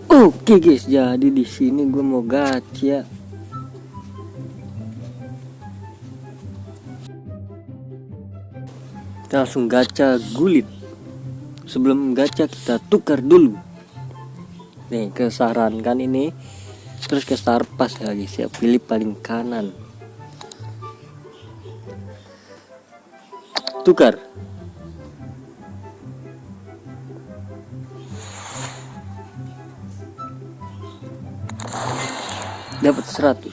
Oke guys, jadi di sini gue mau gacha. Kita langsung gacha gulit. Sebelum gacha kita tukar dulu. Nih, kesarankan ini. Terus ke star pass ya guys ya. Pilih paling kanan. Tukar. Dapat 100.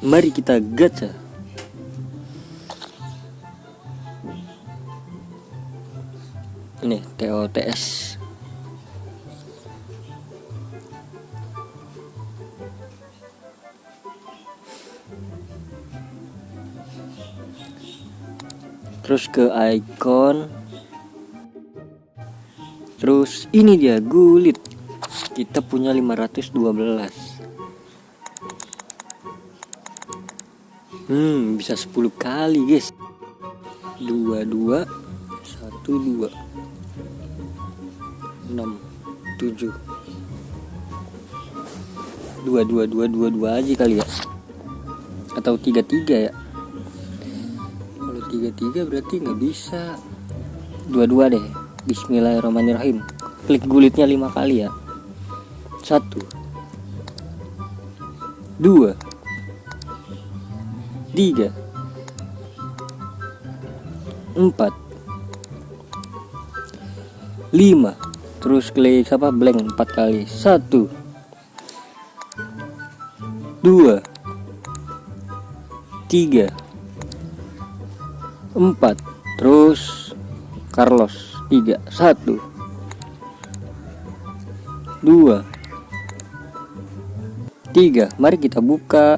Mari kita gacha. Ini TOTS. Terus ke icon. Terus ini dia gulit. Kita punya 512. Bisa 10 kali guys. 22 12 6 7 22 aja kali ya. Atau 33 ya. Kalau 33 berarti nggak bisa. 22 deh. Bismillahirrahmanirrahim. Klik gulitnya 5 kali ya. 1 2 3 4 5. Terus klik blank 4 kali. 1 2 3 4. Terus Carlos 3. 1 2 3. Mari kita buka.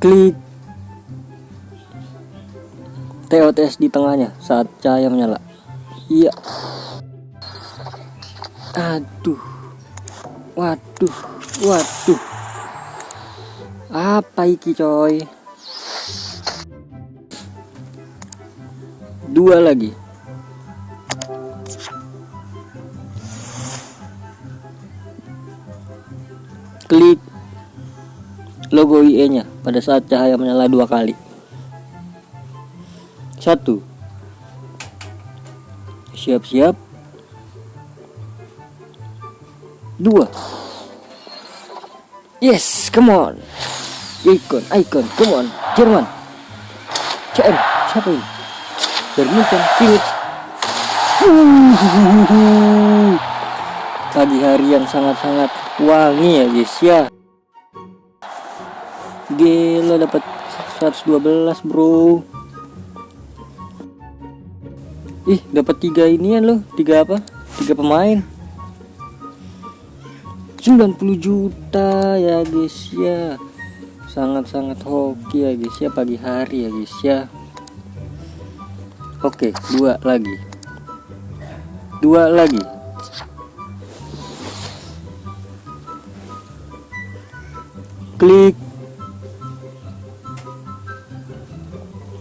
Klik TOTS di tengahnya saat cahaya menyala. Iya. Aduh. Waduh. Apa iki coy? 2 lagi. Klik logo IE nya pada saat cahaya menyala 2 kali. 1. Siap-siap. 2. Yes, come on. Icon, come on. Jerman. CM, siapa ini? Bermuncan, Kimmich. Pagi hari yang sangat-sangat wangi ya guys ya. Gila, dapat 112 bro. Ih, dapat 3 inian loh. 3 apa? 3 pemain. 90 juta ya guys ya. Sangat-sangat hoki ya guys ya, pagi hari ya guys ya. Oke, 2 lagi. Klik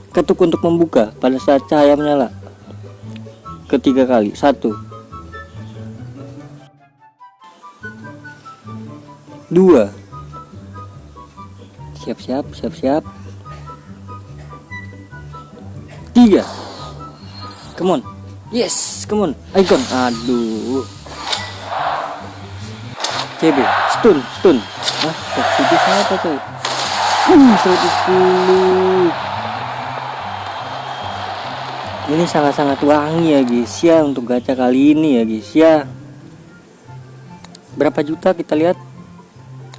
ketuk untuk membuka pada saat cahaya menyala. Ketiga kali. 1 2. Siap. 3. Come on. Yes, come on. Icon. Aduh. CB. Stun. Hah? Stop siapa coy? 110. Ini sangat-sangat wangi ya guys ya untuk gacha kali ini ya guys ya. Berapa juta kita lihat?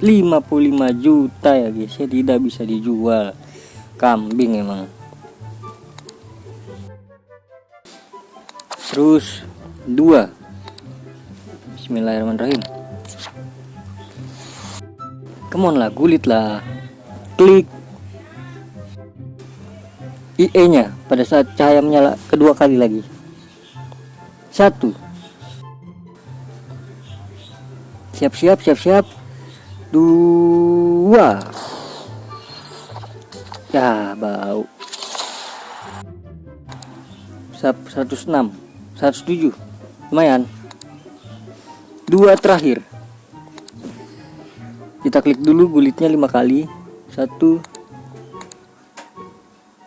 55 juta ya guys ya, tidak bisa dijual. Kambing emang. Terus 2. Bismillahirrahmanirrahim. Come on lah, gulit lah. Klik IE nya pada saat cahaya menyala kedua kali lagi. 1. Siap. 2. Ya bau. 106, 107, lumayan. 2 terakhir. Kita klik dulu gulitnya 5 kali. 1,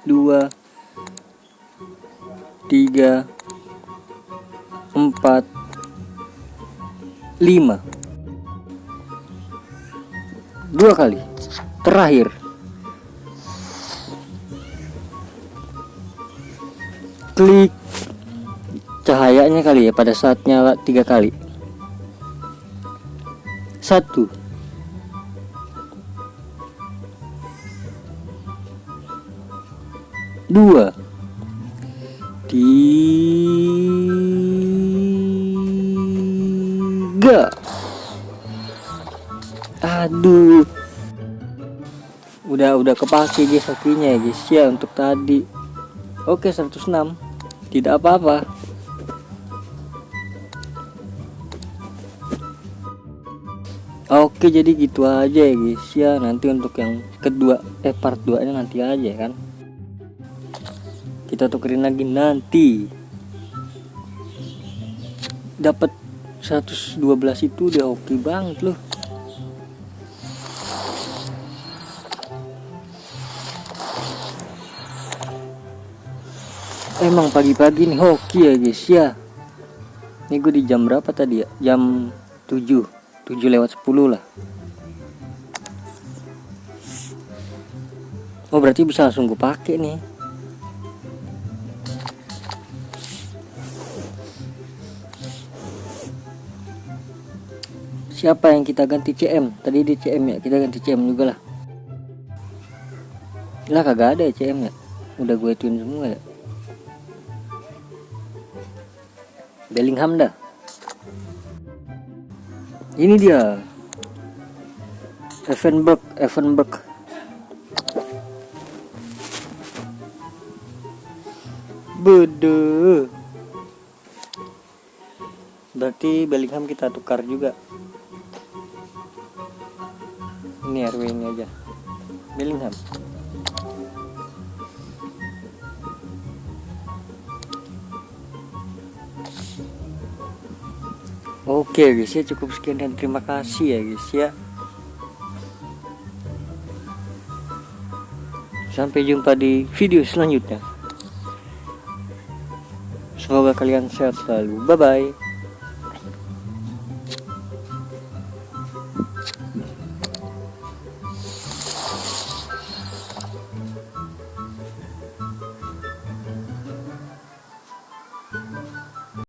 2, 3, 4, 5. 2 kali. Terakhir. Klik cahayanya kali ya, pada saat nyala 3 kali. 1, 2, 3. Aduh, udah kepake guys hokinya ya guys ya untuk tadi. Oke, 106, tidak apa-apa. Oke, jadi gitu aja ya guys ya. Nanti untuk yang kedua part 2 nya nanti aja kan, kita tukerin lagi nanti. Dapat 112 itu udah oke banget loh. Emang pagi-pagi nih hoki ya guys ya. Ini gue di jam berapa tadi ya? Jam 7 lewat 10 lah. Oh berarti bisa langsung gue pakai nih. Siapa yang kita ganti CM? Tadi di CM ya, kita ganti CM juga lah. Lah kagak ada ya CM ya. Udah gue ituin semua ya. Bellingham dah. Ini dia. Evanberg. Bede. Berarti Bellingham kita tukar juga. Ini RW ini aja. Bellingham. Oke guys ya, cukup sekian dan terima kasih ya guys ya. Sampai jumpa di video selanjutnya. Semoga kalian sehat selalu. Bye bye.